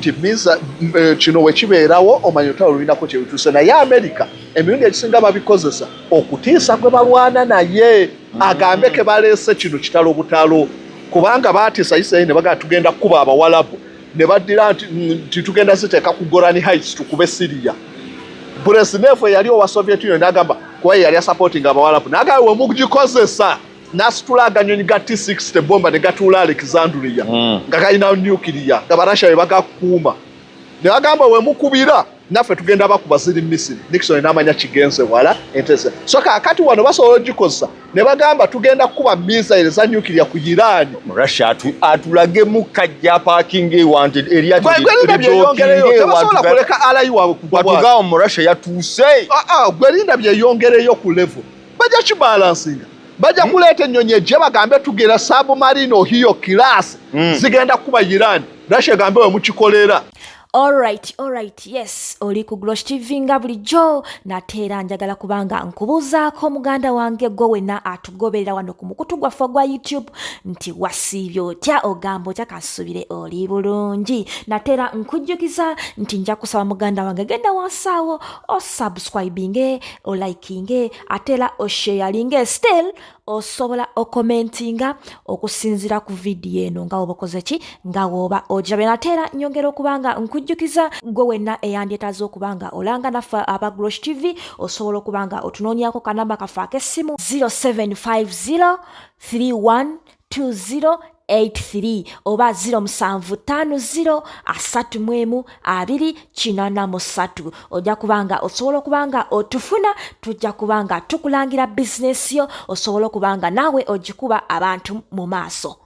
Timiza kino wekibeerawo omanyi olutalo lulinako kyebituuse naye Amerika emirundi egisinga babikozesa okutiisa gwe balwana naye agambe ke baleese kino kitalo butalo kubanga baatiisa Isirayiri ne bagamba tugenda kukuba Abawalabu ne baddira nti tugenda ziteeka ku Golani Heights tukube Syria. Brezhnev yali owa Soviet Union n'agamba kuba yali asupporting Abawalabu n'agamba we mugikozesa n'asitula aganyonyi ga T-60 bomba ne gatuula Alexandria nga kalina nuclear nga Barasha be bagakuuma ne bagamba we mukubira naffe tugenda bakuba ziri Misiri. Nixon n'amanya kigenze wala entese so kakati wano basobola ogikozesa ne bagamba tugenda kukuba missile za nuclear ku Iran. Russia atulage mu kajja parking wanted area tebasobola kuleka alayi waabwe kugwa mu Russia yatuuse gwerinda byeyongereyo ku level bajja kibalansinga bajja kuleeta ennyonyi ejje bagambe tugera submarine Ohio class zigenda kuba Iran. Russia gambe we mukikolera. Alright, yes. Oli ku Glosh TV nga bulijjo nateera njagala kubanga nkubuuzaako muganda wange gwe wenna atugoberera wano ku mukutu gwaffe gwa YouTube nti wasiibye otya ogamba otya kasubire oli bulungi. Nateera nkujjukiza nti nja kusaba muganda wange genda wansaawo osubscribinge olikinge ateera osharinge still osobola okomentinga okusinzira ku video eno nga woba okoze ki nga woba ojabe. Nateera nyongera okubanga nkujjukiza gwe wenna eyandyetaaze okubanga olanga naffe aba Glosh TV osobola okubanga otunoonyako kanamba kaffe ak'essimu 0750312083 oba 0750312083 ojja kubanga osobola okubanga otufuna tujja kubanga tukulangira bizinesi yo osobola okubanga naawe ogikuba abantu mu maaso.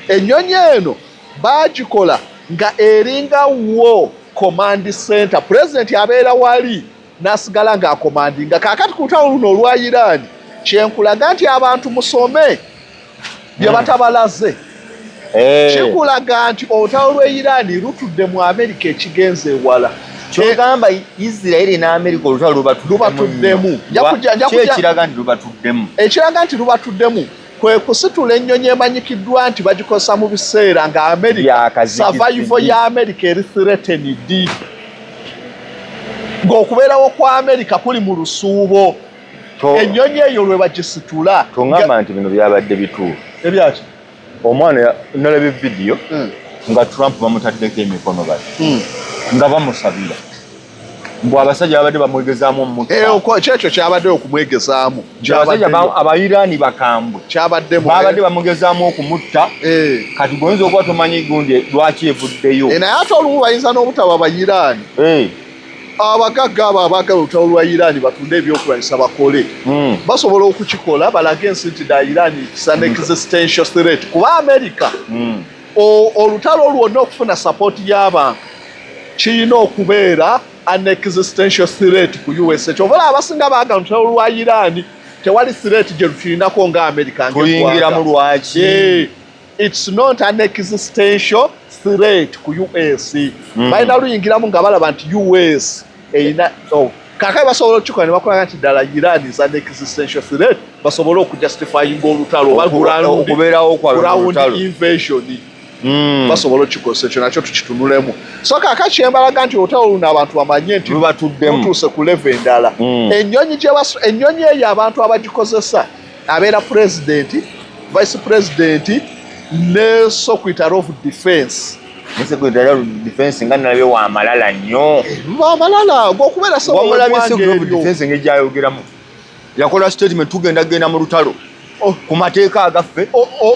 Ennyonyi eno baagikola nga eringa wo command center president abeera wali nasigala nga akomandinga kakati ku lutalo luno olwa Iran kyenkulaga nti abantu musome bye batabalaze kikulaga nti olutalo lw'e Iran lutudde mu Amerika ekigenze ewala kyogamba Isirayiri n'Amerika olutalo lubatuddemu ekiraga nti lubatuddemu kwe kusitula ennyonyi emanyikiddwa nti bagikozesa mu biseera nga Amerika survival ya Amerika eri threatened ng'okubeerawo kwa Amerika kuli mu lusuubo ennyonyi eyo lwe bagisitula. Tongamba nti bino byabadde bituufu ebyaki omwana nalabye vidiyo nga Trump bamutaddeko emikono bati nga bamusabira mbw abasajja babadde bamwegezaamu omutta kyekyo kyabadde okumwegezaamu abasajja Abayiraani bakambwe babadde bamwegezaamu okumutta kati goyinza okuba tomanyi gundi lwaki evuddeyo naye ate olumu bayinza n'obutaba Abayiraani abagagga abo abaagala olutalo lwa Iran batunde ebyokulwanyisa bakole basobola okukikola balage ensi nti da Iran is an existential threat kuba America olutalo lwonna okufuna support y'abantu kirina okubeera an existential threat ku USA. Kyobola abasinga baagala olutalo lwa Iran tewali threat gye lukirinako nga America tuyingira mu lwaki it's not an existential threat ku US balina luyingiramu nga balaba nti US eina kaka basobola okukikola ne bakola nti ddala Iran is an existential threat basobola okujustifying olutalo okubeerawo kwa invasion basobola okikosa ekyo nakyo tukitunulemu. So kaka kyembalaga nti olutalo luno abantu bamanye nti lutuuse ku level endala. Ennyonyi eyo abantu abagikozesa abeera president vice president ne secretary of defense nga nalabye wa malala nnyo amalala ng'okubeera defense ng'egyayogeramu yakola statement tugenda mu lutalo ku mateeka agaffe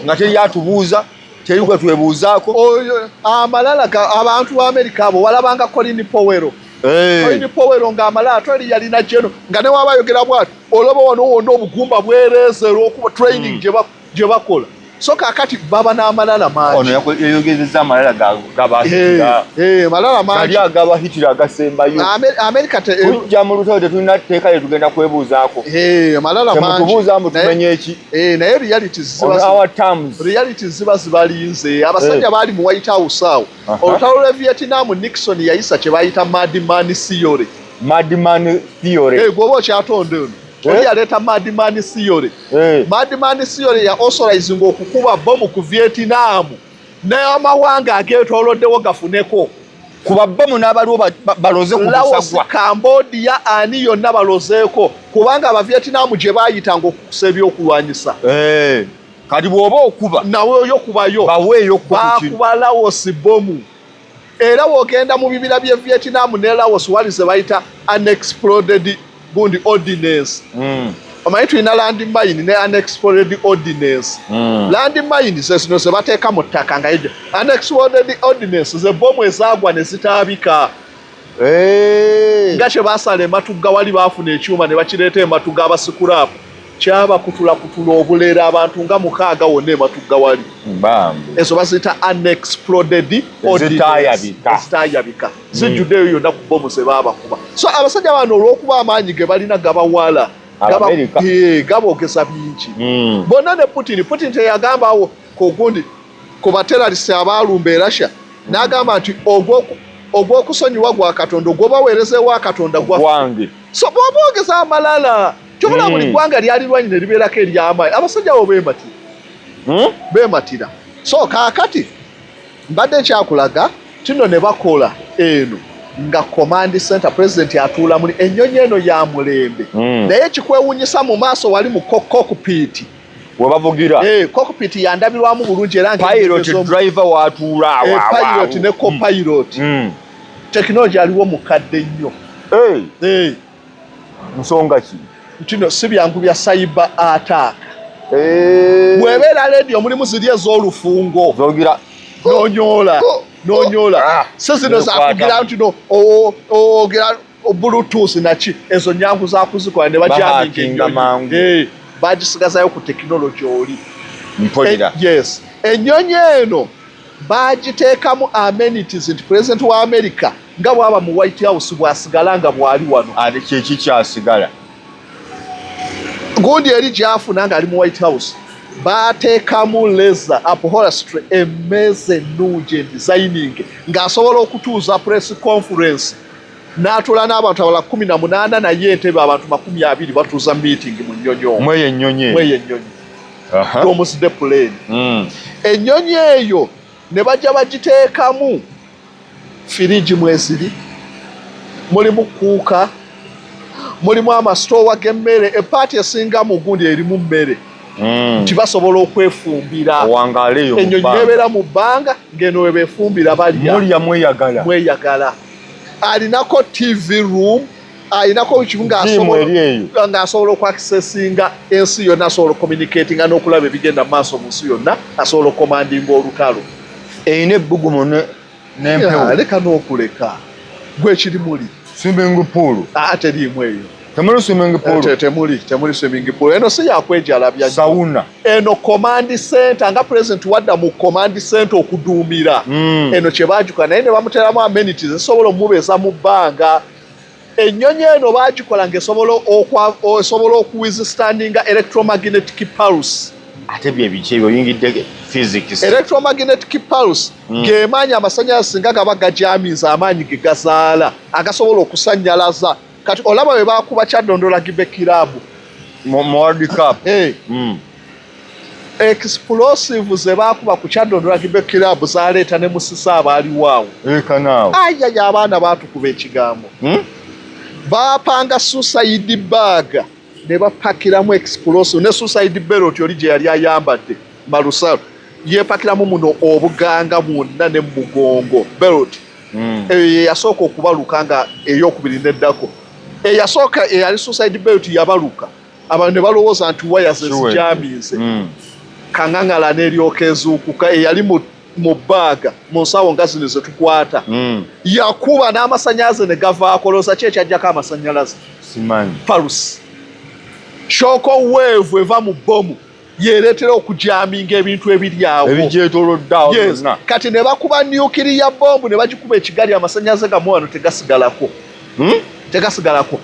nga teryatubuuza teri kwe twebuuzaako amalala abantu ba Amerika abo walabanga Colin Powell ng'amalala twali yalina jeno nga ne waba ayogera bwati olaba wano wonna obugumba bwereeze olw'okuba training gye bakola. So kakati baba n'amalala mangi ono yayogezezza amalala malala mangi agabahitira agasembayo Amerika tujja mu lutalo tetulina tteeka lye tugenda kwebuuzaako malala mangi temutubuuzaamu tumenye eki naye realities ziba zibalinze abasajja baali mu White House awo olutalo lw'e Vietnam Nixon yayisa kye bayita Madman theory gwoba okyatonde ono oli yaleeta Madman theory ya authorizing okukuba bomu ku Vietnam n'amawanga ageetooloddewo gafuneko kuba bomu n'abaliwo baloze ku busagwa. Cambodia ani yonna balozeeko kubanga abavietinamu gye baayitanga okukusa ebyokulwanyisa. Kati bw'oba okuba naweyo kubayo baweeyo bakuba Laos bomu. Era wogenda mu bibira by'e Vietnam ne Laos wali ze bayita unexploded gundi ordinance. Omanyi tulina landmine ne unexploded ordinance. Landmine ze zino ze bateeka mu ttaka nga ejo. Unexploded ordinance ze bomu ezaagwa ne zitaabika. Nga kye baasala ematugga wali baafuna ekyuma ne bakireeta ematugga abasikulapu. Kyaba kutula obulera abantu nga 6 wonna ematugga wali. Ezo baziyita unexploded ordinance. Zitaayabika. Zijjuddeyo yonna ku bomu ze baabakuba. So abasajja bano olw'okuba amaanyi ge balina gabawala gaboogeza bingi. Bonna ne Putin teyagambaawo kogundi ku bateralisi abaalumba e Russia n'agamba nti ogw'okusonyiwa gwa Katonda ogw'obaweerezeewo Katonda gwange. So bw'oboogeza amalala kyobula buli ggwanga lyali lwanyi ne libeerako ery'amaanyi abasajja bo beematira. So kaakati mbadde nkyakulaga kino ne bakola eno nga command center president atuula muli ennyonyi eno ya mulembe. Naye kikwewuunyisa mu maaso wali mu cockpit webavugira. Cockpit yandabirwamu bulungi era pilot driver watuula awo. Pilot ne co-pilot. Technology aliwo mukadde nnyo. Nsonga ki? Kino si byangu bya cyber attack. Bw'ebeera radio mulimu ziri ez'olufungo. Zogira nonyola. So zino zakugira nti ogera Bluetooth naki ezo nyangu zakuzikola ne bajaminga mangu. Bagisigazayo ku technology oli. Yes. Ennyonyi eno bagiteekamu amenities nti president wa America nga bwaba mu White House bwasigala nga bwali wano. Ate kyeki kyasigala. Gundi eri gyafuna nga ali mu White House bateekamu laser upholstery emmeze ennungi designing ng'asobola okutuuza press conference n'atula n'abantu abala 18 naye entebe abantu 20 batuuza meeting mu nnyonyi omwo. Mweyo ennyonyi. Almost the plane. Ennyonyi eyo ne bajja bagiteekamu firiji mweziri mulimu kuuka mulimu amasitowa g'emmere epaati esinga mu gundi erimu mmere nti basobola okwefumbira. Ennyonyi nebeera mu bbanga ng'eno we beefumbira balya mweyagala. Alinako TV room alinako ekibu ng'asobola okwakisesinga ensi yonna asobola communicatinga n'okulaba ebigenda mu maaso mu nsi yonna asobola okomandinga olutalo. Eyina ebbugumu n'empewo. Leka n'okuleka gwe kiri muli swimming pool. Teriimu eyo. Temuli swimming pool. Temuli swimming pool. Eno si yakwejalabya. Sauna. Eno command center nga president wadda mu command center okuduumira. Eno kye baagikola naye ne bamuteeramu amenities esobola omubeeza mu bbanga. Ennyonyi eno baagikola ng'esobola okuwithstandinga electromagnetic pulse. Ate bye biki ebyoyingidde physics. Electromagnetic pulse g'emaanyi amasannyalaze singa gaba gajamiza amaanyi ge gazaala agasobola okusannyalaza. Kati olaba bwe baakuba Kyaddondo Rugby Club mu World Cup. Explosive ze baakuba ku Kyaddondo Rugby Club zaaleeta ne musisa abaaliwo awo. Ayaya abaana baatukuba ekigambo. Baapanga suicide bag ne bapakiramu explosive ne suicide belt oli gye yali ayambadde Marusalo yeepakiramu muno obuganga bwonna ne mugongo belt. Yasooka okubaluka nga ey'okubiri neddako. Eyasooka eyali suicide belt yabaluka abantu ne balowooza nti waya ze zijamize. Kaŋŋaŋala n'eryoka ezuukuka eyali mu bbaaga mu nsawo nga zino ze tukwata. Yakuba n'amasannyalaze ne gavaako. Looza ki ekyajjako amasannyalaze? Simanyi. Pulse. Shoko wave eva mu bomu yeeretera okujaminga ebintu ebiri awo ebigyetoolodde awo byonna. Kati ne bakuba nuclear bombu ne bagikuba ekigali amasannyalaze gamu wano tegasigalako. Tegasigalako.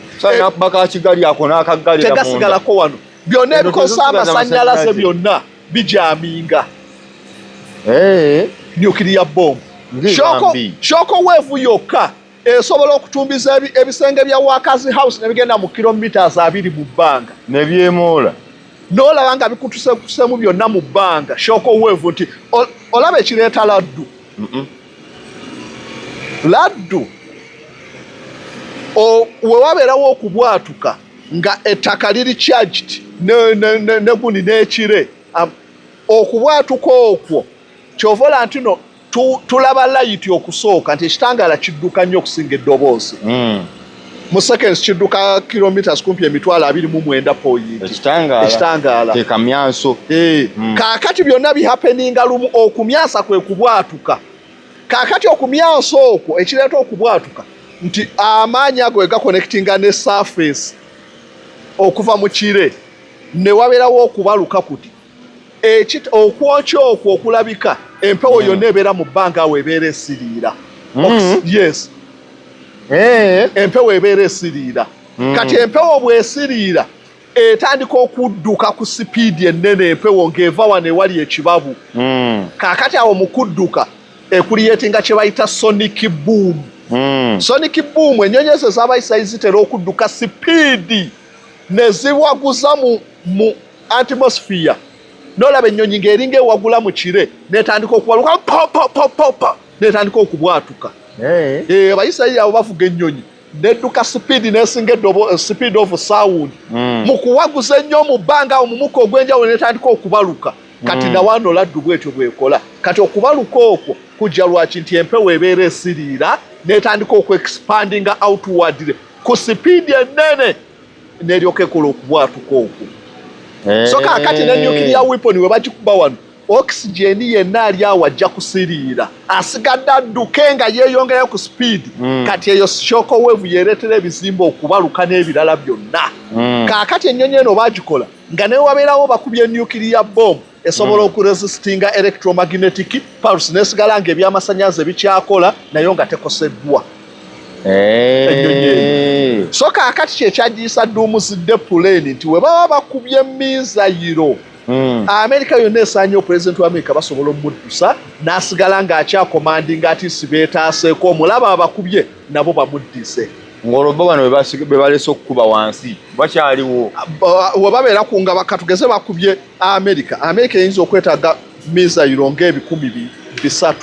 Bakakigali ako n'akagali tegasigalako wano. Byonna ebikosa amasannyalaze byonna bijaminga. Nuclear bomb. Shoko wave yokka esobola okutumbiza ebisenge bya Workers House ne bigenda mu kilometers 2 mu bbanga. Ne byemoola. n'olaba nga bikutusemu byonna mu bbanga shoko weevu nti olaba ekireeta laddu laddu we wabeerawo okubwatuka nga ettaka liri charged ne guni n'ekire okubwatuka okwo kyovola nti no tulaba layiti okusooka nti ekitangaala kidduka nnyo okusinga eddoboozi mu seconds kidduka kilometers kumpi emitwalo 29 point ekitangaala tekamyanso kaakati byonna bihapeninga lumu okumyansa kwe kubwatuka kaakati okumyansa okwo ekireeta okubwatuka nti amaanyi ago egakonectinga ne surface okuva mu kire ne wabeerawo okubaluka kuti okwokya okwo okulabika empewo yonna ebeera mu bbanga awo ebeera esiriira yes empewo ebeera esiriira kati empewo bw'esiriira etandika okudduka ku sipiidi ennene empewo ng'eva wano ewali ekibabu kaakati awo mu kudduka ekuliyetinga kye bayita sonic boom sonic boom ennyonyi ezo ez'abayisa zitera okudduka sipiidi ne ziwaguza mu atmosphere n'olaba ennyonyi ng'eringa ewagula mu kire n'etandika okubaluka popopopopa n'etandika okubwatuka abayisirayiri abo bavuga ennyonyi nedduka sipiidi n'esinga speed of sound mu kuwaguza ennyo mu bbanga awo mumuka ogw'enjawulo n'etandika okubaluka kati nawano laddu bwetyo bwekola kati okubaluka okwo kujja lwaki nti empewo ebeera esiriira n'etandika okuexpandinga outward ku sipiidi ennene n'eryoka ekola okubwatuka okwo so kaakati ne nuclear weapon we bagikuba wano oxygen yenna ali awo ajja kusiriira asigadde adduke nga yeeyongerayo ku speed kati eyo shock wave yeereetera ebizimba okubaluka n'ebirala byonna kaakati ennyonyi eno bagikola nga naye wabeerawo bakubye nuclear bomb esobola okuresistinga electromagnetic pulse nesigala nga ebyamasanyalaze bikyakola nayo nga tekoseddwa so kaakati kyekyagiyisa duumuzidde puleni nti we baba bakubye mizayiro Amerika yonna esaanyewo pulezidenti wa Amerika basobola omuddusa n'asigala ng'akyakomandinga ati si beetaaseeko omulaba abakubye nabo bamuddise ng'olwo bano be balese okukuba wansi bakyaliwo we babeera ku nga katugeze bakubye Amerika eyinza okwetaaga mizayiro ng'ebikumi 3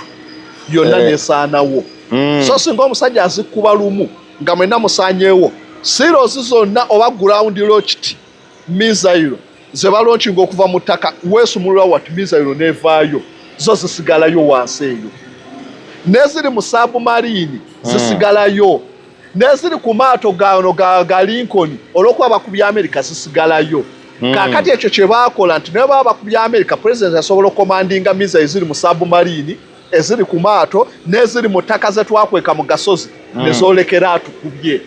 yonna nesaanawo so singa omusajja azikuba lumu nga mwenna musaanyeewo sirozi zonna oba ground rocket mizayiro ze balonkinga okuva mu ttaka weesumulula wati mizayiro neevaayo zo zisigalayo wansi eyo neziri mu submarine zisigalayo neziri ku maato gano ga Lincoln olw'okuba bakubya Amerika zisigalayo kaakati ekyo kye baakola nti naye baba bakubya Amerika pulezidenti asobola okomandinga mizayiro ziri mu submarine eziri ku maato n'eziri mu ttaka ze twakweka mu gasozi nezoolekera atukubye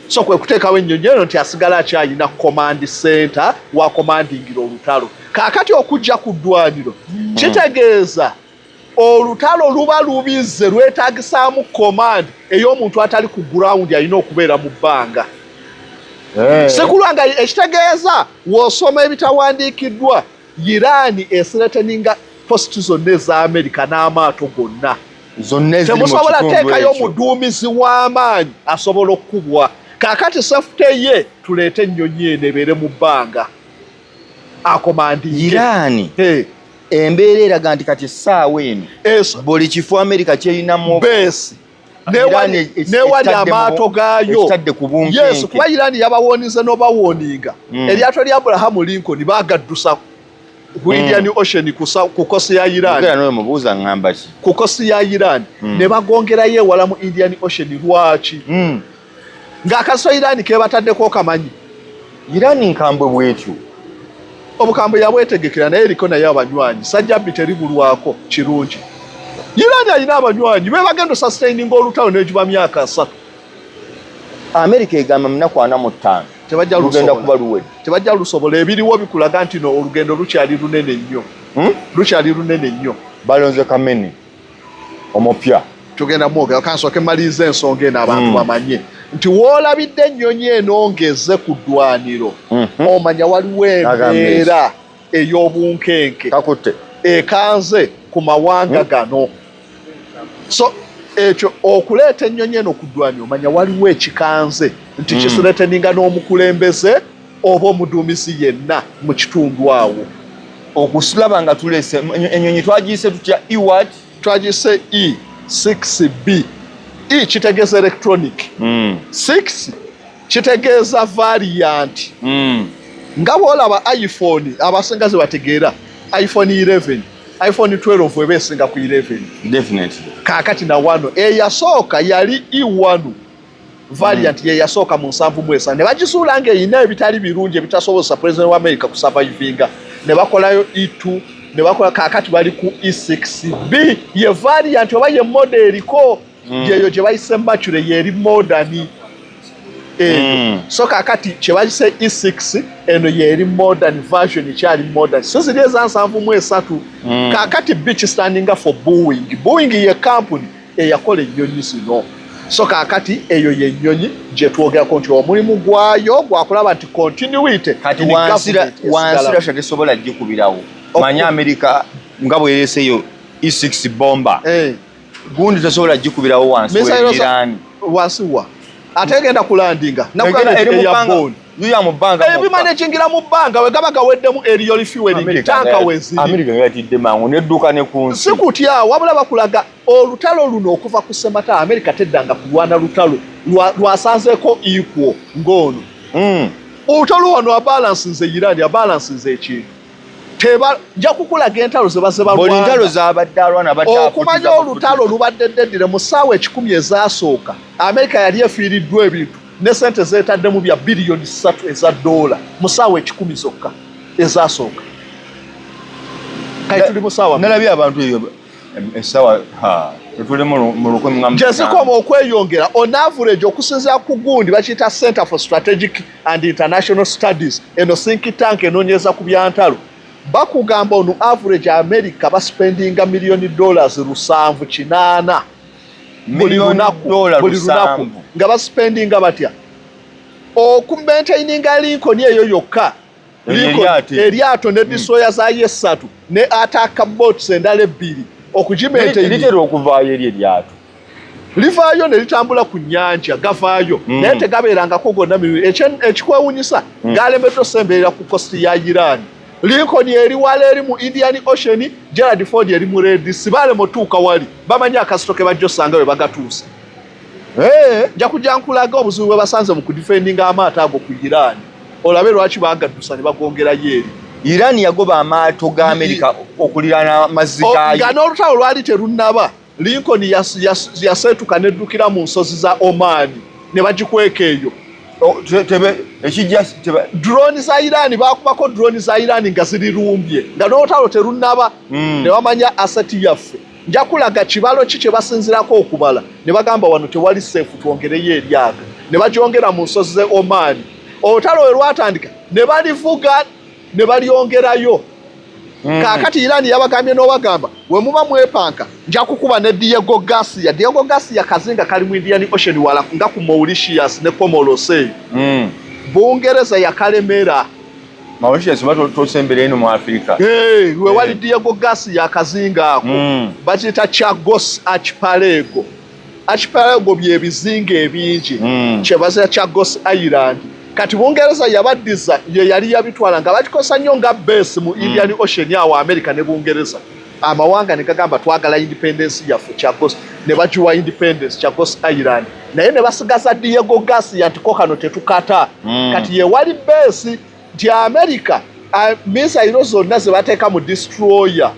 so kwe kuteekawo ennyonyi eno nti asigala akyalina command center wa commandingira olutalo kaakati okujja ku ddwaniro kitegeeza olutalo luba lubizze lwetaagisaamu command ey'omuntu atali ku ground alina okubeera mu bbanga sekulwanga ekitegeeza w'osoma ebitawandiikiddwa Irani esireteninga posti zonna eza Amerika n'amaato gonna temusobola teekayo omuduumizi w'amaanyi asobola okukubwa kaakati safute ye tuleete ennyonyi eno ebeere mu bbanga akomandinge Irani embeera eraga nti kati essaawa eno buli kifo Amerika kyerinamu besi newali amaato gaayo yesu kuba Irani yabawoonize n'obawooninga eryato lya Abraham Lincoln baagaddusa ku Indian Ocean ku kosi ya Iran ku kosi ya Iran ne bagongerayo ewala mu Indian Ocean lwaki ng'akaso Iran ke bataddeko kamanyi Iran nkambwe bwetyo obukambwe yabwetegekera naye eriko naye abanywanyi sajjabbi teribulwako kirungi Iran alina abanywanyi be bagenda sustaining olutalo n'egiba myaka 3 Amerika egamba munaku 45 tebajja kuba luwedde tebajja lusobola ebiriwo bikulaga nti no olugendo lukyali lunene nnyo balonze Kamene omupya tugenda mwogera kansooke malize ensonga eno abantu bamanye nti woolabidde ennyonyi enongeze ku ddwaniro omanya waliwo embeera ey'obunkenke ekanze ku mawanga gano so ekyo okuleeta ennyonyi eno ku ddwaniro omanya waliwo ekikanze nti kisireteninga n'omukulembeze oba omuduumizi yenna mu kitundu awo. Okusulaba nga tulese ennyonyi twagiyise tutya E-what? Twagiyise E6B. E kitegeeza electronic. 6 kitegeeza variant. Nga bw'olaba iPhone abasinga ze bategeera iPhone 11, iPhone 12 eba esinga ku 11. Definitely. Kaakati na wano eyasooka yali E1 variant ye yasooka mu 7 ne bagisuula ng'eyina ebitali birungi ebitasoboza President wa America ku survivinga ne bakolayo E2 ne bakola kaakati bali ku E6B ye variant oba ye model ko yeyo gye bayise mature yeri modern. So kaakati kye bayise E6 eno yeri modern version ikyali modern so ziri eza 7 kaakati B standing for Boeing. Boeing ye company eyakola ennyonyi zino. So kaakati eyo ye nnyonyi gye twogerako nti omulimu gwayo gwakulaba nti continuity kati wansira tesobola gikubirawo. Manya America nga bwereseyo E6 bomba gundi tesobola gikubirawo wansi w'Iran. Wasiwa ate genda kulandinga yuya mu bbanga ebimanejingira mu bbanga we gaba gaweddemu eriyo fueling tanka wezi America yatidde mangu nedduka ne kunsi sikutya wabula bakulaga olutalo luno okuva ku semata America teddanga kulwana lutalo lwasanzeeko equal ngono olutalo wano abalance nze Iran abalance nze ekintu teba nja kukulaga entalo ze baze balwana entalo zabadde alwana badde okumanya olutalo lubadde ddedire mu ssaawa 10 ezasooka America yali efiiriddwa ebintu ne sente zeetaddemu bya biliyoni 3 eza dola mu ssaawa 10 zokka ezasooka. Kati tuli mu ssaawa nalabye abantu ebyo essaawa tuli mu 1000 gyezikoma okweyongera on average okusinziira ku gundi bakiyita Center for Strategic and International Studies eno think tank enoonyeza ku byantalo bakugamba ono average America baspendinga miliyoni $780 buli lunaku nga baspendinga batya okumaintaininga Lincoln eyo yokka eryato ne destroyer zayo 3 ne attack boats endala 2 okugimaintainira okuvaayo eryato livaayo ne litambula ku nnyanja gavaayo naye tegabeerangako gonna ekikwewunyisa galemeddwa semberera ku kosti ya Iran. Lincoln eri wala eri mu Indian Ocean, Gerald Ford eri mu Red Sea bale motuuka wali bamanya akasito ke bajja osanga we bagatuusa. Nja kujja nkulaga obuzibu bwe basanze mu kudifendinga amaato ago ku Iran. Olabe lwaki bagaddusa ne bagongera yeri. Iran yagoba amaato ga America okulirana amazzi gayo. Nga n'olutalo lwali terunnaba Lincoln yaseetuka neddukira mu nsozi za Oman ne bagikweka eyo. Drone za Iran bakubako drone za Iran nga zirirumbye nga n'olutalo terunnaba ne bamanya asset yaffe. Nja kulaga kibalo ki kye basinzirako okubala ne bagamba wano tewali safe twongereyo eryato ne bagyongera mu nsozi ze Oman. Olutalo we lwatandika ne balivuga ne balyongerayo. Kaakati Iran yabagambye n'obagamba we muba mwepanka nja kukuba ne Diego Garcia. Diego Garcia kazinga kali mu Indian Ocean wala nga ku Mauritius ne Comoros. Bungereza yakalemera. Mauritius bato tosembere eno mu Africa. We wali Diego Garcia kazinga ako. Bakita Chagos Archipelago. Archipelago bye bizinga ebingi. Kyebaza Chagos Island. Kati Bungereza yabaddiza ye yali yabitwala nga bakikosa nnyo nga base mu Indian Ocean awo America ne Bungereza. Amawanga ne gagamba twagala independence yaffe Chagos ne bagiwa independence Chagos Island. Naye ne basigaza Diego Garcia nti ko kano tetukata. Kati ye wali base nti America misairo zonna ze bateeka mu destroyer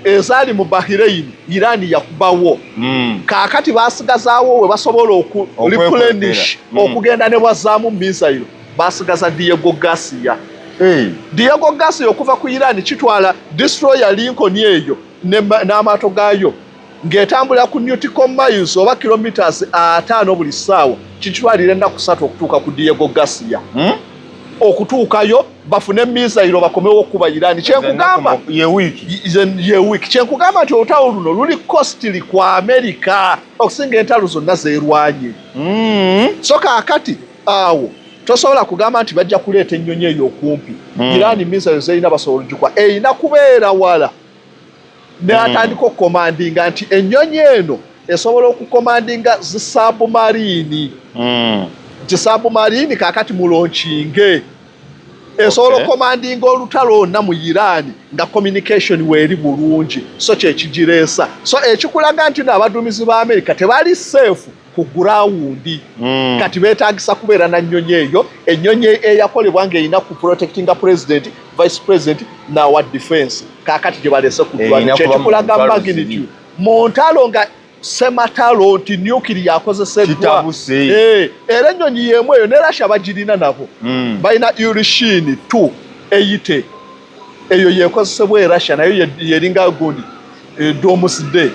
ezaali mu Bahrain Iran yakubawo. Kaakati basigazaawo we basobola replenish okugenda ne bazaamu misairo basigaza Diego Garcia. Diego Garcia okuva ku Iran kitwala destroyer Lincoln eyo n'amaato gaayo ng'etambula ku nautical miles oba kilometers 5 buli ssaawa kitwalira ennaku 3 okutuuka ku Diego Garcia. Okutuukayo bafune misairo bakomewo okuba Iran. Kyenkugamba ye wiki kyenkugamba nti olutalo luno luli costly kwa America okusinga entalo zonna zeerwanye. So kaakati awo tosobola kugamba nti bajja kuleeta ennyonyi eyo okumpi. Iran misairo zerina basobola ogikwa erina kubeera wala ne atandika okukomandinga nti ennyonyi eno esobola okukomandinga zisubmarine. Submarine kaakati mulonkinge esobola commanding olutalo onna mu Iran nga communication weeri bulungi so kyekigireesa so ekikulaga nti n'abaduumizi ba America tebali safe ku ground kati beetagisa kubeera na nnyonyi eyo ennyonyi eyakolebwa ng'erina ku protecting president vice president n'awa defense kaakati gye balese ku ground kyekikulaga magnitude mu ntalo nga sematalo nti nuclear yakozeseddwa era ennyonyi y'emu eyo ne Russia bagirina nabo balina Ilyushin 280 eyo yekozesebwa e Russia nayo yeringa gundi Doomsday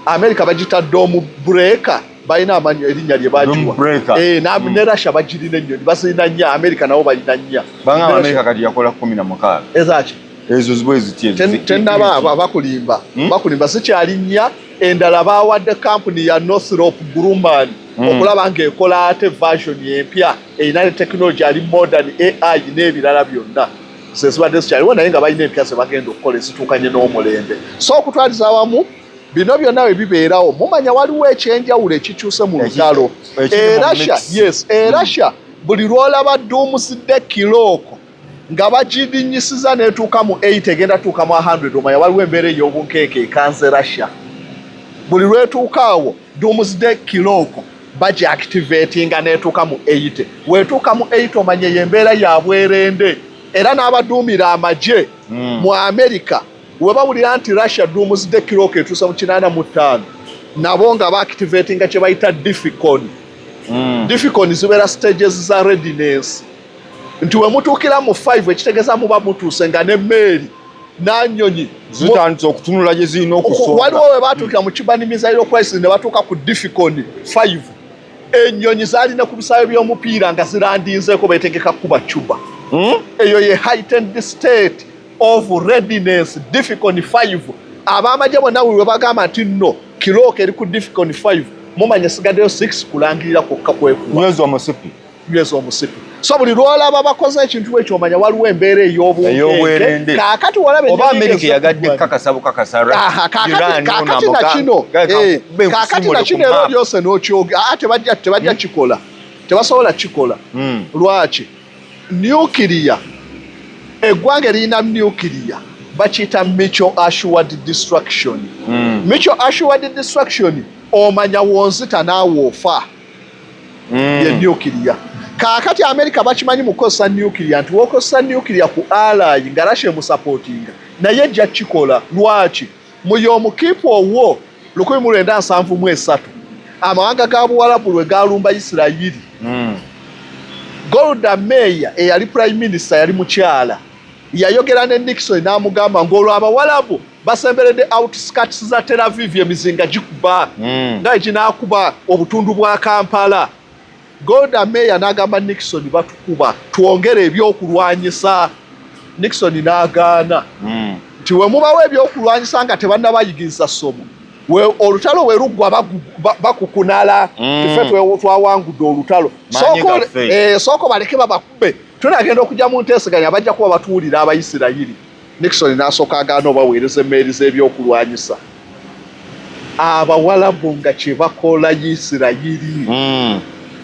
America bagita Dome Breaker balina amanyo erinnya lye bagiwa ne Russia bagirina ennyonyi bazirina nnyo America nabo balina nnyo banga America kati yakola 16 ezaki ezo zibwe zitie tennaba bakulimba sikyali nnya endala bawadde kampuni ya Northrop Grumman okulaba ng'ekola ate version empya erina ne technology ali modern AI n'ebirala byonna zezibadde zikyaliwo naye nga balina empya ze bagenda okukola ezituukanye n'omulembe so okutwaliza awamu bino byonna bwe bibeerawo mumanya waliwo ekyenjawulo ekikyuse mu lutalo Russia buli lw'olaba Doomsday kilooko nga bagidinyisiza n'etuuka mu 8 egenda tuuka mu 100 omanya waliwo embeera ey'obunkeeke ekanze Russia buli lwetuuka awo Doomsday kilooko bagiactivatinga n'etuuka mu 80 wetuuka mu 8 omanye y'embeera ya bwerende era n'abaduumira amagye mu America we bawulira nti Russia Doomsday kilooko etuusa mu 85 nabo nga baactivatinga kye bayita Difficon zibeera stages za readiness nti we mutuukira mu 5 ekitegeeza muba mutuuse nga n'emmeeri n'annyonyi zitandise okutunula gye zirina okusonga waliwo we baatuukira mu Cuban Missile Crisis ne batuuka ku Difficon 5 ennyonyi zaalina ku bisaawe by'omupiira nga zirandinzeeko beetegeka kuba Cuba eyo ye heightened state of readiness Difficon 5 ab'amagye bonna we bagamba nti nno kilooko eri ku Difficon 5 mumanya sigaddeyo 6 kulangirira kwokka kwekuba nywezi omusipi so buli lw'olaba bakoze ekintu ekyo omanya waliwo embeera ey'obunkeeke kaakati walabe oba America yagadde kakasa kaakati nakino era lyose n'okyoga tebajja kikola tebasobola kikola lwaki nuclear eggwanga eriyina nuclear bakiyita mutual assured destruction mutual assured destruction omanya wonzita naawe ofa ye nuclear kaakati America bakimanyi mu kukozesa nuclear nti w'okozesa nuclear ku ally nga Russia emusapootinga naye ejja kikola lwaki mu y'omukiipu owo 1973 amawanga ga Buwarabu lwe gaalumba Isirayiri Golda Meir eyali prime minister yali mukyala yayogera ne Nixon n'amugamba ng'olwo Abawarabu basemberedde outskirts za Tel Aviv emizinga gikuba nga eginaakuba obutundu bwa Kampala Golda Meir n'agamba Nixon batukuba twongere ebyokulwanyisa Nixon n'agaana nti we mubawo ebyokulwanyisa nga tebannabayigiriza ssomo olutalo we luggwa bakukunala tufe twawangudde olutalo sooko baleke babakube tunagenda okujja mu nteeseganya bajja kuba batuwulira Abayisirayiri Nixon n'asooka agaana obaweereza emmeeri z'ebyokulwanyisa Abawalabu nga kye bakola Isirayiri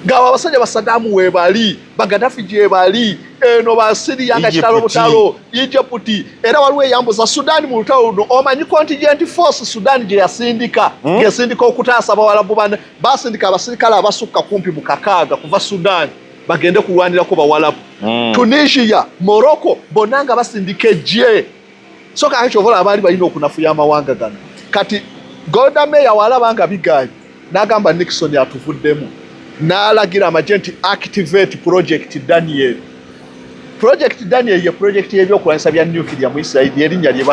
ng'abo abasajja ba Saddam weebali Bagadafi gye bali eno ba Syria nga kitalo butalo Egypt era waliwo eyambuza Sudan mu lutalo luno omanyi contingent force Sudan gye yasindika gesindika okutaasa Abawalabu basindika abasirikale abasukka kumpi mu 6 kuva Sudan bagende kulwanirako Bawalabu Tunisia Morocco bonna nga basindika ejje so kaakati kyovola abaali balina okunafuya amawanga gano kati Golda Meir walaba nga bigaanyi n'agamba Nixon atuvuddemu n'alagira amagye nti activate Project Daniel ye project y'ebyokulwanyisa bya nuclear mu Isirayiri erinnya lye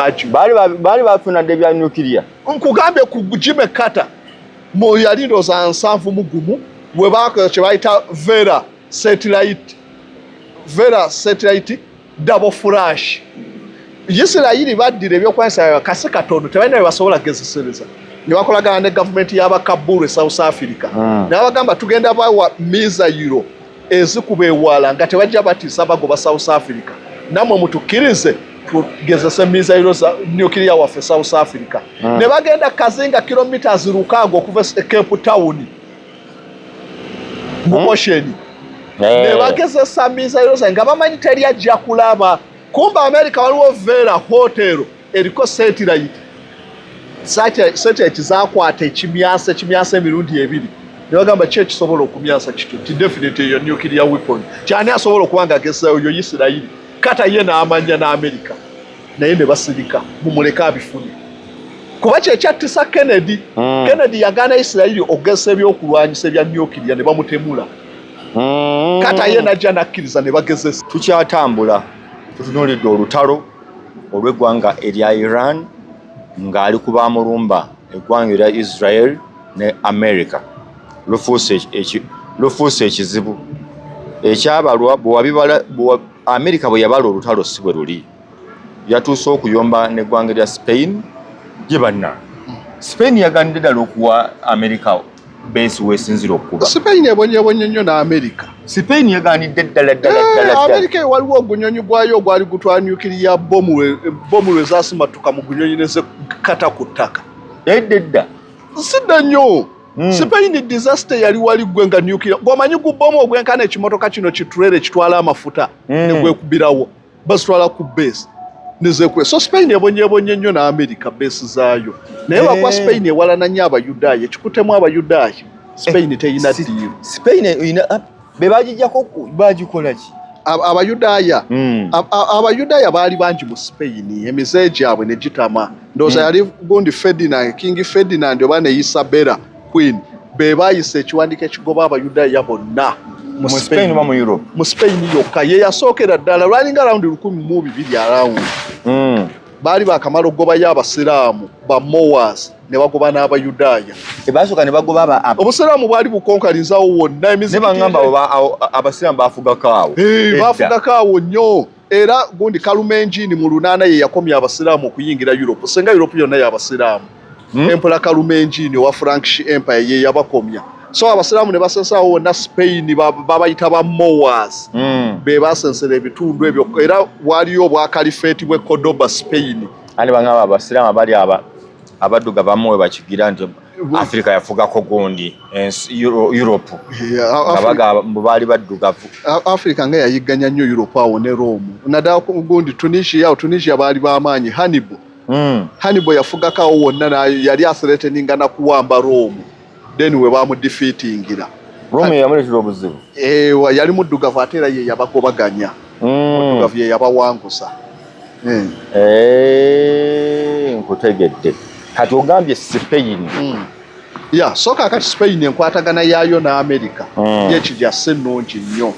baali bafunadde bya nuclear nkugambye ku Jimmy Carter mu yali ndooza 71 we bakola kye bayita Vera satellite double flash Isirayiri baddira ebyokulwanyisa kase katono tebalina bye basobola gezesereza ne bakolagana ne gavumenti y'aba Kabul South Africa ne bagamba tugenda bawa missile ezikuba ewala nga tebajja batiisa bagoba South Africa namwe mutukkirize tugezese missile za nuclear waffe South Africa ne bagenda kazinga kilometers 600 okuva Cape Town mu ocean ne bagezesa misairo zange nga bamanyi teri ajja kulaba. Kumba America waliwo Vera Hotel eriko satellite zakwata ekimyasa emirundi ebiri ne bagamba ki ekisobola okumyasa kito ti definitely yo nuclear weapon kyani asobola okuba nga agezayo yo Isirayiri kata ye n'amanya n'Amerika naye ne basirika mumuleka abifune kuba kyekyattisa Kennedy Kennedy yagaana Isirayiri ogesa ebyokulwanyisa ebya nuclear ne bamutemula kata ye najja nakkiriza ne bagezesa. Tukyatambula tutunuulidde olutalo olw'eggwanga erya Iran ng'ali kubamulumba eggwanga erya Israel ne America lufuuse ekizibu ekyabalwa America bwe yabala olutalo si bwe luli yatuuse okuyomba n'eggwanga erya Spain gye banna Spain yaganidde ddala okuwa America base wesinzira okuba. Spain ebonyebonye nnyo n'Amerika. Spain yaganidde ddala America waliwo ogunyonyi gwayo ogwali gutwala nuclear bomu lwezasimatuka mu gunyonyi ne zekata ku ttaka. Edda sidda nnyo. Spain disaster yali wali gwe nga nuclear gwomanyi gubomu ogwenkana ekimotoka kino kiturere kitwala amafuta ne gwekubirawo basitwala ku base nezekwe. So Spain ebonyebonye nnyo n'Amerika base zaayo naye wakwa Spain ewalana nnyo Abayudaaya ekikutemu Abayudaaya Spain teyina ddiiro. Spain eyina be bagijjako bagikola ki Abayudaaya baali bangi mu Spain emize gyabwe ne gitama ndowooza yali gundi King Ferdinand oba ne Isabella Queen be baayisa ekiwandiiko ekigoba Abayudaaya bonna mu Spain oba mu Europe. Mu Spain yokka ye yasookera ddala lwalinga arawundi 1,200 arawundi baali bakamala okugobayo Abasiraamu ba Moas ne bagoba n'Abayudaaya basooka ne bagoba Obusiraamu bwali bukonkalinzawo wonna emizikiti ne bagamba Abasiraamu baafugakaawo baafugakaawo nnyo era gundi Kalumenjini mu 8 ye yakomya Abasiraamu okuyingira Europe senga Europe yonna y'Abasiraamu Emperor Kalumenjini wa Frankish Empire ye yabakomya. So Abasiraamu ne basensawo wonna Spain babayita ba Moas be basensera ebitundu ebyo era waliyo obwa Caliphate bwe Cordoba Spain. Ani bangaba Abasiraamu abali abadduga bamwe bakigira nti Africa yafugako gundi Europe abaga bali baddugavu Africa nga yayiganya nnyo Europe awo ne Rome nadala gundi Tunisia bali bamaanyi Hannibal yafugakawo wonna yali athreateninga na kuwamba Rome then we bamudefeatingira. Rome yamuletera obuzibu yali muddugavu ate era ye yabagobaganya muddugavu ye yabawangusa. Nkutegedde kati ogambye Spain so kakati Spain enkwatagana yaayo n'Amerika yekirya sennungi nnyo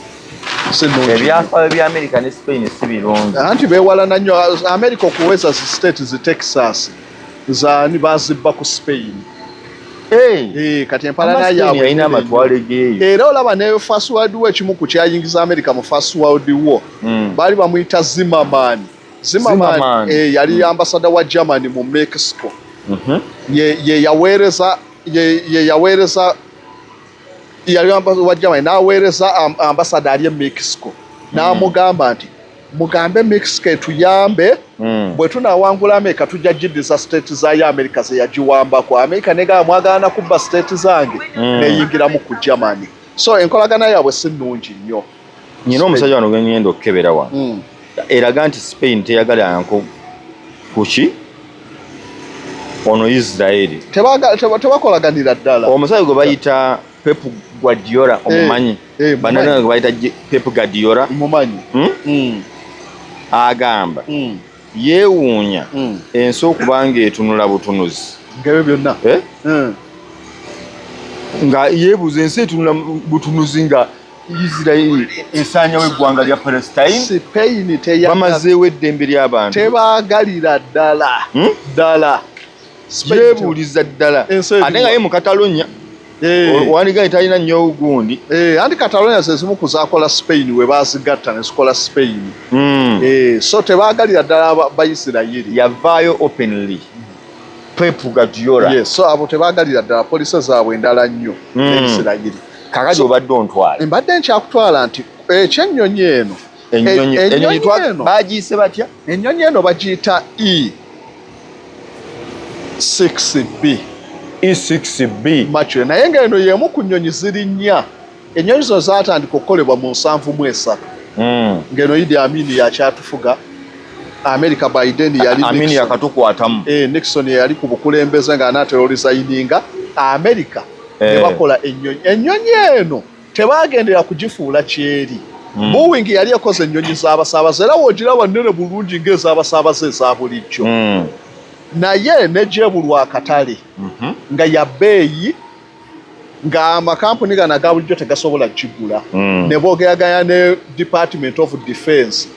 ebyafaayo bya America ne Spain si birungi anti beewalana nnyo America okuweza zi state zi Texas zaani bazibba ku Spain kati empalana yaabwe yalina amatwale geeyo era olaba ne First World War ekimu ku kyayingiza America mu First World War baali bamuyita Zimmerman yali ambasada wa Germany mu Mexico ye yaweereza yali ambasada wa Germany n'aweereza ambasada ali e Mexico n'amugamba nti mugambe Mexico etuyambe bwe tunawangula America tujja jiddiza state za America ze yagiwambako America negamba mwagaana kubba state zange neyingiramu ku Germany. So enkolagana yaabwe si nnungi nnyo. Nyina omusajja wano gweŋŋenda okukebera wano eraga nti Spain teyagalanko kuki ono Israeli tebakolaganira ddala. Omusajja gwe bayita Pep Guardiola omumanyi banana gwe bayita Pep Guardiola mumanyi agamba yeewuunya ensi okubanga etunula butunuzi ng'ebyo byonna nga yeebuuza ensi etunula butunuzi nga Israel esaanyawo eggwanga lya Palestine bamazeewo eddembe ly'abantu tebaagalira ddala yeebuuliza ddala ate nga ye mu Catalonia waniga italina nnyo gundi anti Catalonia zezimu kuzakola Spain we bazigatta ne zikola Spain so tebaagalira ddala Bayisirayiri yavaayo openly Pep Guardiola so abo tebaagalira ddala polisi zaabwe endala nnyo Bayisirayiri. Kakati obadde ontwala mbadde nkyakutwala nti ekyennyonyi eno ennyonyi bagiyise batya ennyonyi eno bagiyita E6B E6B macho naye ng'eno y'emu ku nnyonyi ziri nnya ennyonyi zo zaatandika okukolebwa mu 73 ng'eno Idi Amin yakyatufuga. America Biden yali Amin yakatukwatamu. Nixon yali ku bukulembeze ng'anaatera olizayininga America ne bakola ennyonyi. Ennyonyi eno tebaagendera kugifuula kyeri. Boeing yali ekoze ennyonyi z'abasaabaze era woogiraba nnene bulungi ng'ez'abasaabaze eza bulijjo. Naye n'egyebulwa akatale nga ya bbeeyi nga amakampuni gano aga bulijjo tegasobola kigula. Ne boogeraganya ne Department of Defense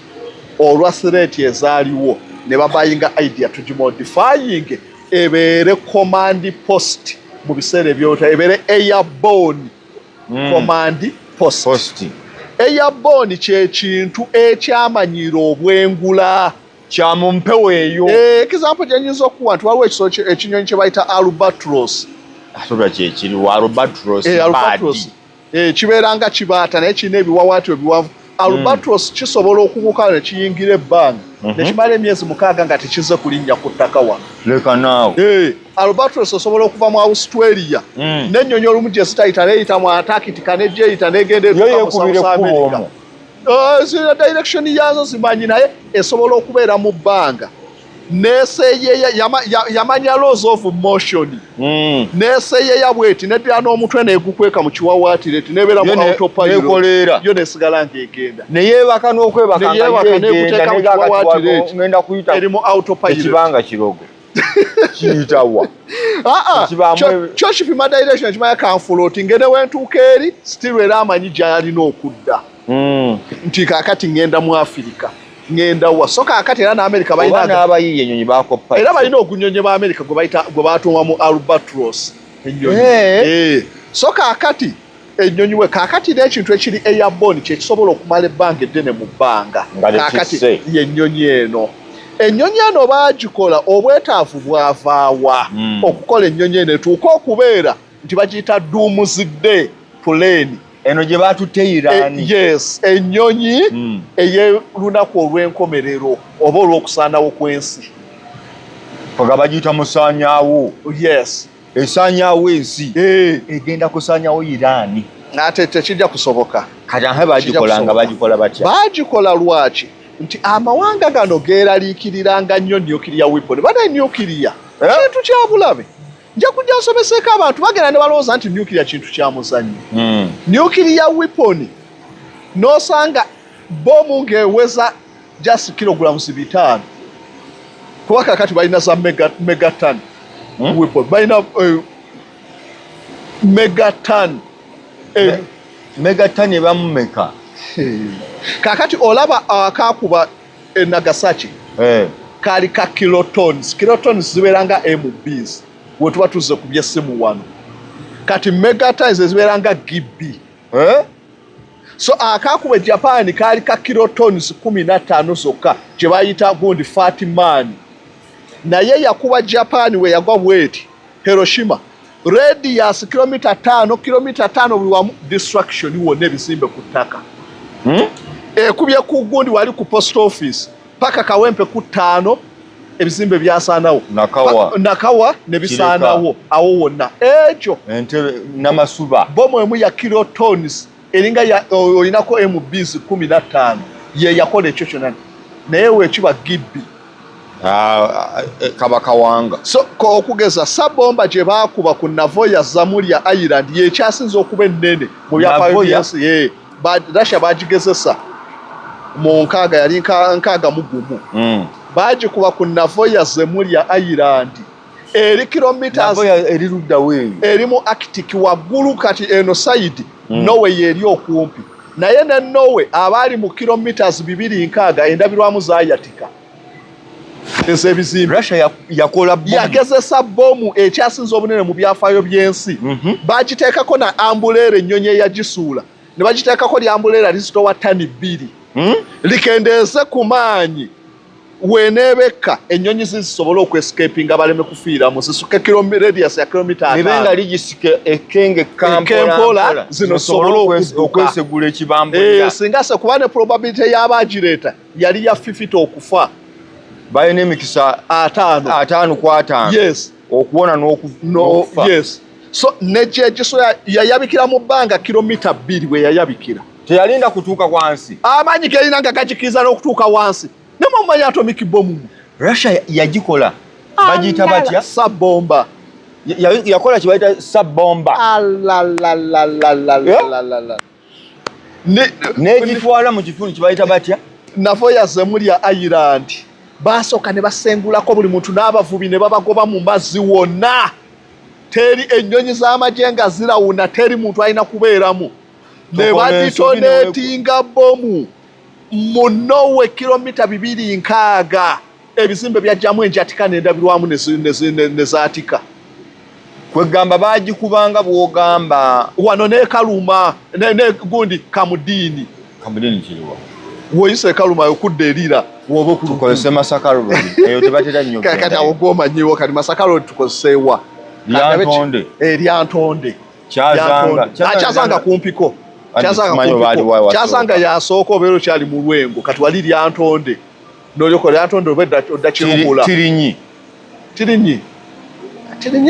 olwa threat ezaaliwo ne babayinga idea tugimodifying ebeere command post mu biseera ebyota ebeere airborne command post. Airborne kye kintu ekyamanyiira obwengula kya mu mpewo eyo. Example gye nyinza okuwa nti waliwo ekinyonyi kye bayita albatros. Asobola kye kiri albatros. Albatros kibeera nga kibaata naye kirina ebiwawaatiro ebiwanvu. Albatros kisobola okubuuka ne kiyingira ebbanga ne kimala emyezi 6 nga tekize kulinnya ku ttaka wano. Leka naawe. Albatros osobola okuva mu Australia n'ennyonyi olumu gye zitayita neeyita mu Antarctica n'egyeyita n'egenda etuuka mu South America. Zirina direction yazo zimanyi naye esobola okubeera mu bbanga neeseeyeeya yamanya laws of motion neeseeyeeya bweti neddira n'omutwe neegukweka mu kiwawaatiro eti neebeera mu autopilot yo neesigala ng'egenda neyeebaka n'okwebaka neeguteeka mu kiwawaatiro eri mu autopilot ekibanga kirogo kiyitawa kyo kipima direction kimanya kanfuloti ngene wentuuka eri still era amanyi gy'alina okudda nti kaakati ngenda mu Afirika ngenda wa so kaakati era n'Amerika balina n'abayiiya ennyonyi baakoppa era balina ogunyonyi ba America gwe baatuuma mu albatros ennyonyi so kaakati ennyonyi we kaakati n'ekintu ekiri airborne kye kisobola okumala ebbanga eddene mu bbanga kaakati yennyonyi eno. Ennyonyi eno baagikola obwetaavu bwavaawa okukola ennyonyi eno etuuka okubeera nti bagiyita duumuzidde puleeni. Eno gye baatutte Iran. Yes, ennyonyi ey'olunaku olw'enkomerero oba olw'okusaanawo kw'ensi. Nga bagiyita musaanyaawo. Yes. Esaanyaawo ensi egenda kusaanyaawo Iran. Ate tekijja kusoboka. Kati ahe bagikolanga bagikola batya? Bagikola lwaki? Nti amawanga gano geeraliikiriranga nnyo nuclear weapon. Bana nuclear kintu kya bulabe. Nja kujja nsomeseko abantu bagenda ne balowooza nti nuclear kintu kya muzannyo. Nuclear weapon n'osanga bomu ng'eweza just kilograms 5 kuba kakati balina za megaton weapon balina megaton megaton ebamu meka kakati olaba akakuba Nagasaki kali ka kilotons zibeeranga MBs we tuba tuzze ku byessimu wano kati megatons zibeeranga GB. So akakuba Japan kali ka kilotons 15 zokka gye bayita gundi Fatman naye yakuba Japan we yagwa bweti Hiroshima radius kilomita 5 buli wamu destruction wonna ebizimbe ku ttaka. Ekubye ku gundi wali ku post office paka Kawempe ku 5 ebizimbe byasaanawo nakawa ne bisaanawo awo wonna ekyo entebe n'amasuba bomu emu ya kilotons eringa ya olinako MBs 15 ye yakola ekyo kyonna naye wekiba gibbi kabaka wanga. So okugeza sabomba gye baakuba ku Navoya Zamuria Island ye kyasinze okuba ennene mu byafaayo byensi Russia bagigezesa mu nkaaga yali nkaaga mu gumu bagikuba ku Navoya Zamuria Island eri kilometers eri ludda weeyo eri mu Arctic waggulu kati eno side Norway yeri okumpi naye ne Norway abaali mu kilometers 260 endabirwamu zaayatika ez'ebizimbe. Russia yakola bomu yagezesa bomu ekyasinze obunene mu byafaayo by'ensi bagiteekako na ambuleera ennyonyi eyagisuula ne bagiteekako lyambuleera lizitowa ttani 2 likendeeze ku maanyi weneebekka ennyonyi zisobola okwescapinga baleme kufiiramu zisuke radius ya kilomita 5 ebenga ligisike ekenge kampola zino sobola okwesegula ekibambo singa se kuba ne probability y'abaagireeta yali ya 50 okufa balina emikisa 5 ku 5 yes okuwona n'okufa. Yes. so nejejiso yayabikira mu bbanga kilomita 2 we yayabikira teyalinda kutuuka wansi amaanyi gelina nga gakikiza n'okutuuka wansi ne mumanyi atomic bomb Russia yagikola bagiyita batya sabomba yakola kibayita sabomba negitwala mu kifuuni kibayita batya nafo yazemulya Ireland basooka ne basengulako buli muntu n'abavubi ne babagoba mu mazzi wonna teri ennyonyi z'amajenga zirawuna teri muntu alina kubeeramu ne baditonetinga bomu mu Norway kilomita 260 ebizimbe byajjamu enjatika n'endabirwamu ne zaatika kwegamba bagikubanga bwogamba wano ne Kaluma ne gundi Kamudini kiriwa woyise Kaluma okudda erira woba tukozese Masaka Road eyo tebatera nnyo kati awo gwomanyiwo kati Masaka Road tukozesewa Lyantonde kyazanga kumpiko kyazanga yasooka obeera kyali mu Lwengo kati wali Lyantonde n'olyoko Lyantonde odda kirugula tirinyi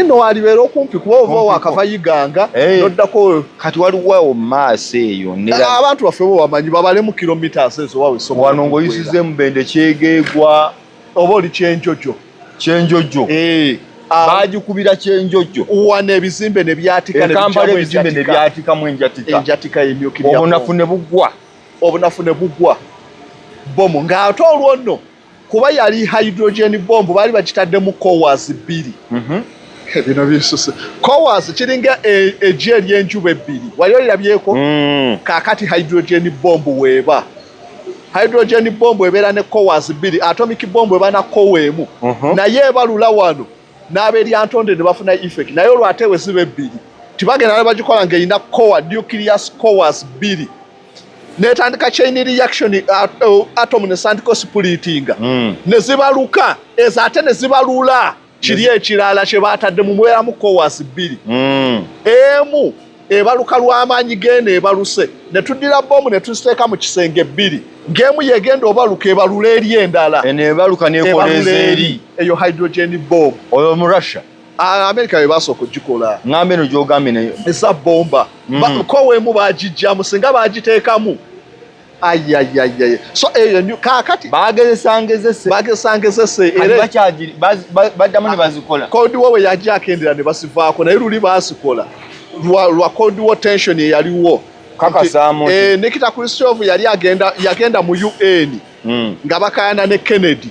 no walibeera okumpi kuba ova wakava yiganga noddako kati waliwo maaso eyo abantu baffe bo bamanyi babale mu kilomitas ezo wawe wano ng'oyisize mu Bende Kyegeegwa oba oli Kyenjojo bagikubira Kyenjojo wana ebizimbe ne byatikamu enjatika y'emyukirya obunafu ne bugwa bomu ng'ate olwo nno kuba yali hydrogen bomb baali bakitadde mu COWAS 2 bino bisuse COWAS kiringa eji ery'enjuba 2 wali olirabyeko kaakati hydrogen bomb weeba hydrogen bomb ebeera ne COWAS 2 atomic bomb eba na COWEMU naye ebalula wano n'ab'Eryantonde ne bafuna effect naye olwo ate we ziba 2 tibagenda ne bagikola ng'erina nucleus COWAS 2 netandika chain reaction atom ne santico splitting ne zibaluka ezo ate ne zibalula kiri ekirala kye batadde mu mwera mu COWAS 2 emu ebaluka lw'amaanyi gene ebaluse ne tuddira bomu ne tuziteeka mu kisenge 2 ng'emu yegenda obaluka ebalula eri endala enebaluka nekoleza eri eyo hydrogen bomb oyo mu Russia America we basooka okugikola ngambe eno gy'ogambye nayo eza bomba COWEMU bagijjamu singa bagiteekamu so eyo kaakati bagezesangezese baddamu ne bazikola kodiwo we yajja akendera ne basivaako naye luli basikola lwa kodiwo tension eyaliwo kakasaamu Nikita Khrushchev yagenda mu UN nga bakayana ne Kennedy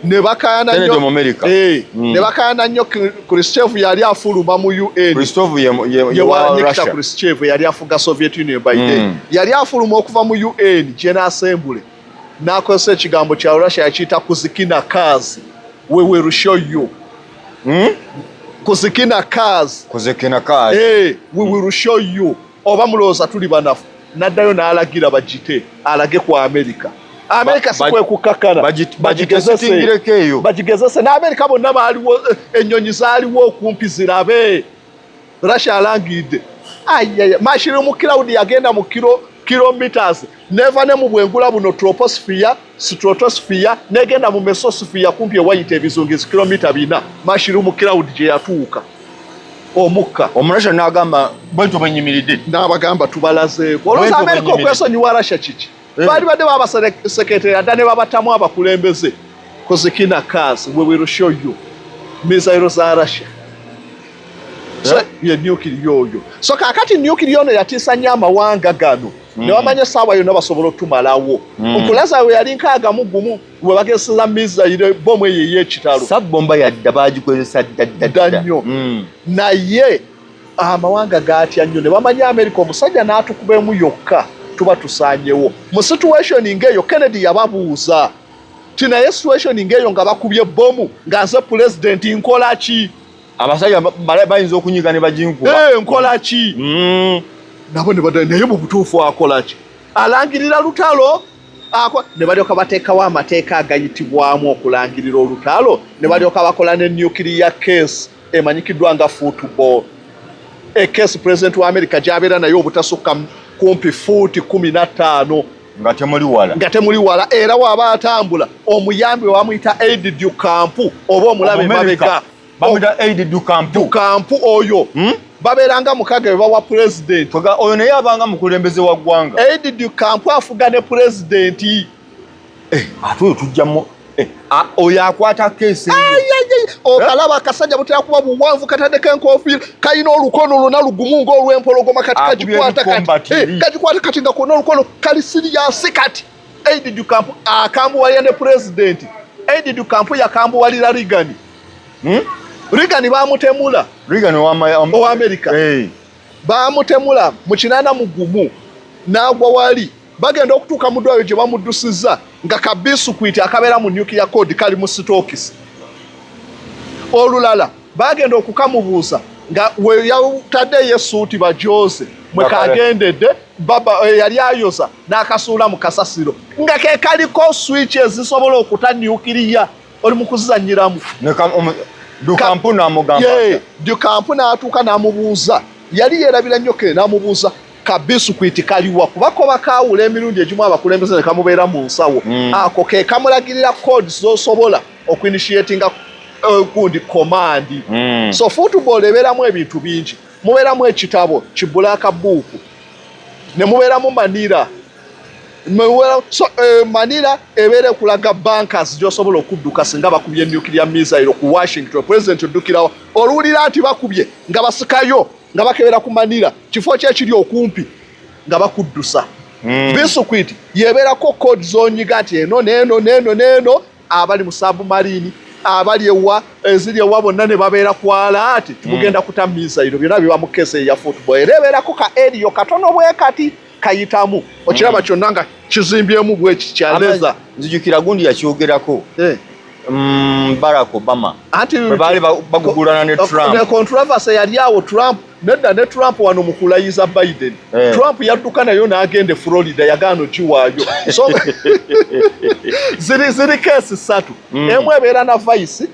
ne bakayana nnyo ne bakayana nnyo Khrushchev yali afuluma mu UN Khrushchev ye wa Russia Khrushchev yali afuga Soviet Union by then yali afuluma okuva mu UN General Assembly n'akozesa ekigambo kya Russia yakiyita kuzikina kazi we will show you kuzikina kazi we will show you oba mulooza tuli banafu naddayo n'alagira bagite alage ku America sikwe kukakana bagigezese n'Amerika bonna baaliwo ennyonyi zaaliwo okumpi zirabe Russia alangidde mashini mu cloud yagenda mu kilometers neva ne mu bwengula buno stratosphere negenda mu mesosphere kumpi ewayita ebizungezi kilomita 4 mashini mu cloud gye yatuuka omukka omurasha n'agamba bwento bwenyimiridde n'abagamba tubalazeeko olwoza America okwesonyiwa Russia kiki bali badde babasekretary adda ne babatamu abakulembeze kuzikina kazi we will show you misairo za Russia so ye nuclear yoyo so kakati nuclear ono yatiisa nnyo amawanga gano ne bamanya essaawa yonna basobola otumalawo nkulaza we yali nkaaga mu gumu we bagezesa misairo bomu eyo ey'ekitalo sabbomba yadda bagikozesa dda nnyo naye amawanga gaatya nnyo ne bamanya America omusajja n'atukubemu yokka tuba tusaanyewo mu situation ng'eyo Kennedy yababuuza tinaye situation ng'eyo nga bakubye bomu nga nze president nkola ki abasajja bayinza okunyiga ne baginkuba nkola ki nabo ne badda naye mu butuufu akola ki alangirira lutalo ne balyoka bateekawo amateeka agayitibwamu okulangirira olutalo ne balyoka bakola ne nuclear case emanyikiddwa nga football case president wa America gy'abeera naye obutasukka kumpi fuuti 15 nga temuli wala era waba atambula omuyambi wamuyita aid du camp oba omulabe mabega bamuyita aid du camp oyo babeeranga mukaaga be bawa pulezidenti. Oyo naye abanga mukulembeze wa ggwanga. Aide du Camp afuga ne pulezidenti. Ate oyo tujjamu oyo akwata keesi. Okalaba akasajja butera kuba buwanvu katadeko enkofiira kalina olukono lwonna lugumu ng'olw'empologoma kati kagikwata kati nga konna olukono kali siriyasi kati. Aide du Camp akambuwalira ne pulezidenti. Aide du Camp yakambuwalira Reagan. Reagan baamutemula. Reagan owa America. Baamutemula mu 81 n'agwa wali. Bagenda okutuuka mu ddwaliro gye bamuddusizza nga kabisukwiti akabeera mu nuclear code kali mu stokisi. Olulala bagenda okukamubuuza nga we yataddeyo essuuti bajooze mwe kagendedde baba yali ayoza n'akasuula mu kasasiro nga ke kaliko switch ezisobola okuta nuclear oli mu kuzannyiramu. Du Camp n'amugamba. Du Camp n'atuuka n'amubuuza yali yeerabira nnyo ke n'amubuuza kabisukwiti kaliwa kubakoba kaawula emirundi egimu abakulembeze ne kamubeera mu nsawo. Ako ke kamulagirira codes z'osobola okuinitiatinga gundi command. So football ebeeramu ebintu bingi. Mubeeramu ekitabo kibulaka buuku ne mubeeramu manira. So manira ebeera ekulaga bankers gy'osobola okudduka singa bakubye nuclear missile ku Washington. President oddukirawo oluwulira nti bakubye nga basikayo nga bakebera ku manira kifo kye kiri okumpi nga bakuddusa. Bisukwiti yebeerako code zonyiga nti eno neeno abali mu submarine abali ewa eziri ewa bonna ne babeera kwala ati tugenda kutamiza iro byonna biba mu kese ya football. Erebeerako ka eriyo katono bwe kati kayitamu okiraba kyonna nga kizimbyemu bwe kikyaleza. Nzijukira gundi yakyogerako. Barack Obama anti bali bagugulana ne Trump. Ne controversy yali awo Trump nedda ne Trump wano mu kulayiza Biden. Trump yadduka nayo n'agenda Florida yagaano kiwaayo. So ziri kesi ssatu. Emu ebeera na vice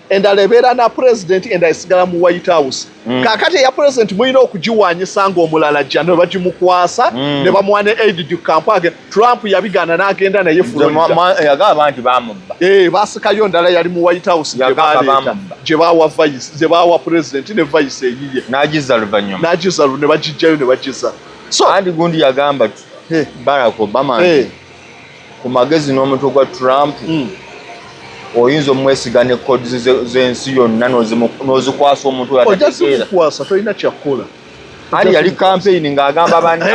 endala ebeera na president endala esigala mu White House. Kaakati ya president muyina okugiwaanyisa ng'omulala jja ne bagimukwasa ne bamuwa ne Aide du Camp. Trump yabigaana n'agenda naye Florida. Yagamba nti baamubba. Baasikayo ndala yali mu White House gye baaleeta gye baawa vice gye baawa president ne vice eyiye. N'agiza luvannyuma. N'agiza ne bagijjayo ne bagiza. So andi gundi yagamba Barack Obama ku magezi n'omutwe gwa Trump oyinza omwesiga ne codes z'ensi yonna n'ozikwasa omuntu ojategeera. Ojazikwasa tolina kyakola. Ali yali campaign ng'agamba abantu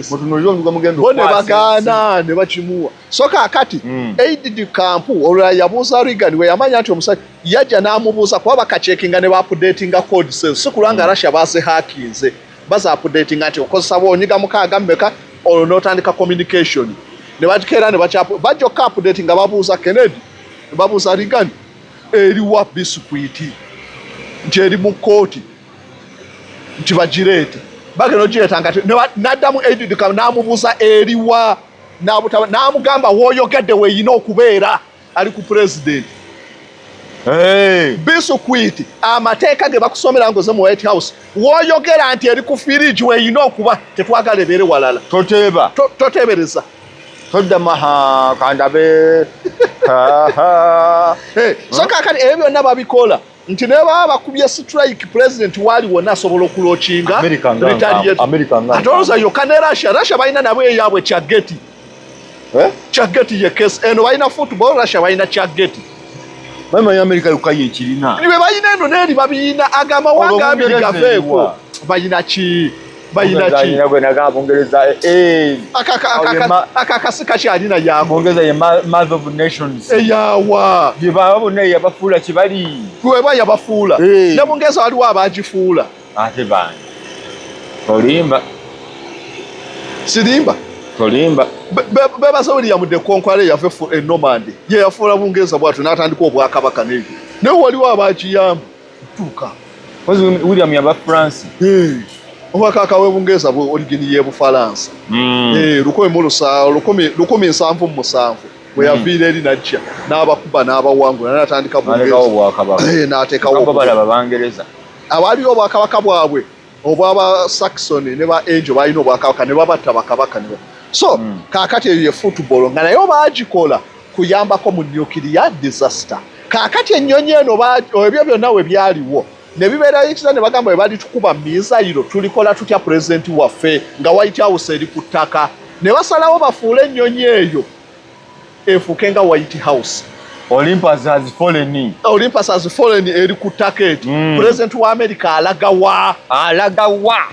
mutunuulire omuligo mugenda bo ne bagaana ne bakimuwa. So kaakati Aide du Camp olulala yabuuza Reagan we yamanya nti omusajja yajja n'amubuuza kuba bakacekinga ne ba-updatinga codes si kulanga Russia bazihakinze baza-updatinga nti okozesa boonyiga mukaaga mmeka olwo n'otandika communication ne bagikeera ne bajja update nga babuuza Kennedy ne babuuza Reagan eriwa bisukwiti nti eri mu kooti nti bagireete bagenda ogireeta nga n'addamu Aide du Camp n'amubuuza eriwa n'amugamba w'oyogedde weeyina okubeera ali ku president. Bisukwiti amateeka ge bakusomera ngoze mu White House w'oyogera nti eri ku firiji weeyina okuba tetwagala ebeere walala toteebereza todda maha kandabe. So kaakati ebyo byonna babikola nti ne baba bakubye strike president waali wonna asobola okulookinga ate olowooza yokka ne Russia balina nabo eyaabwe kyageti. Kyageti ye kesi eno balina football Russia balina kyageti. Bamanyi America yukayo ekirina niwe balina eno n'eri babiyina agamawanga abiri gaveeko balina ki akakasi kakyalina yabongeza ye mother of nations eyawa gibaba bonna yabafuula kibali kweba yabafuula ne bongeza waliwo abagifuula ate bani tolimba sirimba bebaza William de Conqueror yave e Normandy ye yafuula Bungereza bwatu n'atandika obwakabaka n'ebyo naye waliwo abagiyamba tuuka William yaba France obwakabaka w'Ebungereza bwe origini ye Bufalansa 1707 bwe yaviira eri najja n'abakuba n'abawangula n'atandika n'ateekawo balaba Bangereza abaliwo obwakabaka bwabwe obw'aba Saxon ne ba Angel balina obwakabaka ne babatta bakabaka ne so kaakati eyo ye football nga naye baagikola kuyambako mu nuclear disaster. Kaakati ennyonyi eno ebyo byonna we byaliwo ne bibeera ekiza ne bagamba bwe bali tukuba mizairo tulikola tutya pulezidenti waffe nga White House eri ku ttaka ne basalawo bafuule ennyonyi eyo efuuke nga White House. Olympus has fallen. Olympus has fallen eri ku ttaka eti pulezidenti wa America alaga wa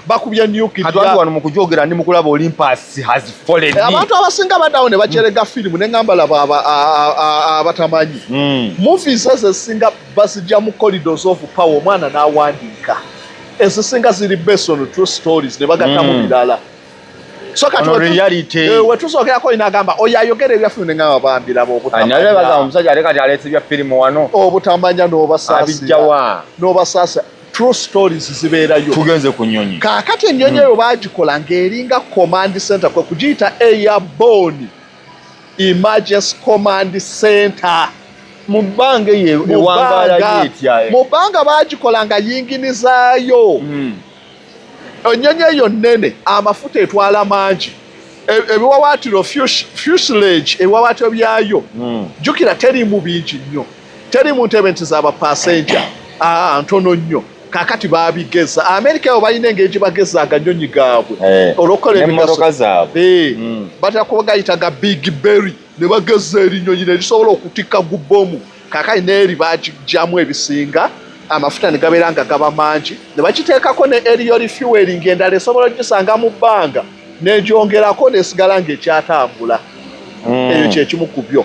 bakubye nuclear. Kati wano mu kujogera ndi mu kulaba Olympus has fallen. Abantu abasinga baddawo ne bakyerega firimu ne ngamba laba abatamanyi. Movies ezisinga bazijja mu corridors of power omwana n'awandiika. Ezisinga ziri based on true stories ne bagatta mu birala. So kati wetusokerako inagamba oyo ayogera ebyafirimu ne ngamba bambira obutamanya. Naye bagamba omusajja aleka kati aletse ebyafirimu wano. Obutamanya n'obasaasira. N'obasaasa. True stories zibeerayo. Tugenze ku nnyonyi. Kaakati ennyonyi eyo baagikola ng'eringa command center kwe kugiyita airborne emergency command center. Mu bbanga ewangaala yeetya. Mu bbanga baagikola nga yinginizaayo. Ennyonyi eyo nnene amafuta etwala mangi. Ebiwawaatiro fuselage ebiwawaatiro byayo. Jjukira teriimu bingi nnyo. Teriimu ntebe nti z'abapassenger. Ntono nnyo. Kaakati baabigeza. Amerika eyo balina engeri gye bagezanga nnyonyi gaabwe. Olw'okukola emmotoka zaabwe. Batera kuba gayita Big Berry ne bageza erinnyonyi ne lisobola okutikka gubbomu. Kaakati n'eri baagijjamu ebisinga. Amafuta ne gabeera nga gaba mangi ne bakiteekako ne aerial fueling endala esobola ogisanga mu bbanga n'egyongerako n'esigala ng'ekyatambula. Eyo kye kimu ku byo.